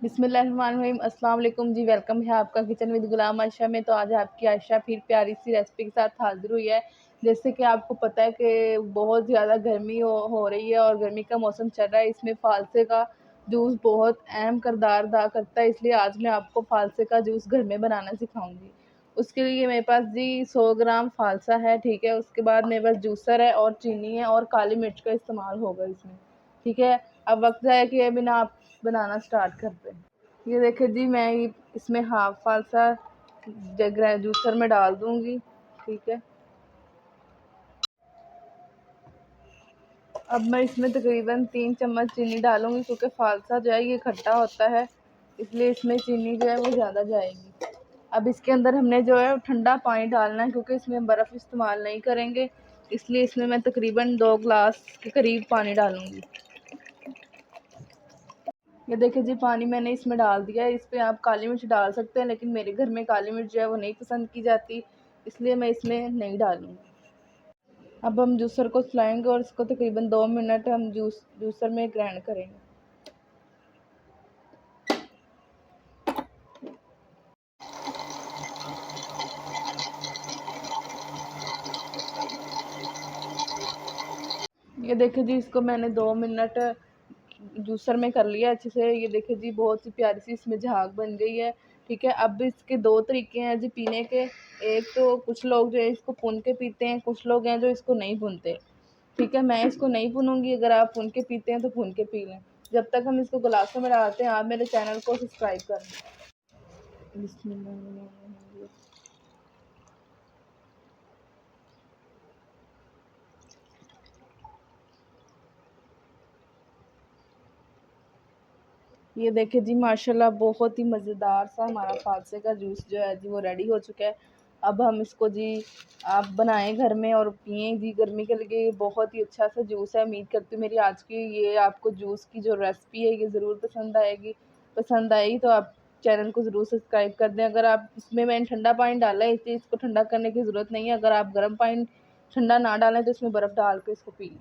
बिस्मिल्लाहिर्रहमानिर्रहीम। अस्सलाम वालेकुम जी। वेलकम है आपका किचन विद गुलाम आयशा में। तो आज आपकी आयशा फिर प्यारी सी रेसिपी के साथ हाजिर हुई है। जैसे कि आपको पता है कि बहुत ज़्यादा गर्मी हो रही है और गर्मी का मौसम चल रहा है। इसमें फालसे का जूस बहुत अहम किरदार अदा करता है, इसलिए आज मैं आपको फालसे का जूस घर में बनाना सिखाऊंगी। उसके लिए मेरे पास जी 100 ग्राम फालसा है, ठीक है। उसके बाद मेरे पास जूसर है और चीनी है और काली मिर्च का इस्तेमाल होगा इसमें, ठीक है। अब वक्त जाए कि बिना आप बनाना स्टार्ट करते हैं। ये देखिए जी, मैं इसमें हाफ फालसा जूसर में डाल दूंगी, ठीक है। अब मैं इसमें तकरीबन 3 चम्मच चीनी डालूंगी, क्योंकि फालसा जो है ये खट्टा होता है, इसलिए इसमें चीनी जो है वो ज़्यादा जाएगी। अब इसके अंदर हमने जो है ठंडा पानी डालना है, क्योंकि इसमें बर्फ़ इस्तेमाल नहीं करेंगे, इसलिए इसमें मैं तकरीबन 2 गिलास के करीब पानी डालूंगी। ये देखिए जी, पानी मैंने इसमें डाल दिया है। इस पर आप काली मिर्च डाल सकते हैं, लेकिन मेरे घर में काली मिर्च जो है वो नहीं पसंद की जाती, इसलिए मैं इसमें नहीं डालूँगी। अब हम जूसर को चलाएंगे और इसको तकरीबन 2 मिनट हम जूसर में ग्राइंड करेंगे। ये देखिए जी, इसको मैंने 2 मिनट जूसर में कर लिया अच्छे से। ये देखिए जी, बहुत सी प्यारी सी इसमें झाग बन गई है, ठीक है। अब इसके 2 तरीके हैं जी पीने के। एक तो कुछ लोग जो है इसको भून के पीते हैं, कुछ लोग हैं जो इसको नहीं भूनते, ठीक है। मैं इसको नहीं भूनूंगी। अगर आप भून के पीते हैं तो भून के पी लें। जब तक हम इसको गिलासों में डालते हैं, आप मेरे चैनल को सब्सक्राइब कर लें। बिस्मिल्लाह। ये देखिए जी, माशाल्लाह बहुत ही मज़ेदार सा हमारा फालसे का जूस जो है जी वो रेडी हो चुका है। अब हम इसको जी आप बनाएं घर में और पिएं जी। गर्मी के लिए बहुत ही अच्छा सा जूस है। उम्मीद करती हूँ मेरी आज की ये आपको जूस की जो रेसिपी है ये ज़रूर पसंद आएगी। पसंद आई तो आप चैनल को ज़रूर सब्सक्राइब कर दें। अगर आप इसमें मैंने ठंडा पानी डाला है, इसलिए इसको ठंडा करने की ज़रूरत नहीं है। अगर आप गर्म पानी ठंडा ना डालें तो इसमें बर्फ़ डाल के इसको पी लें।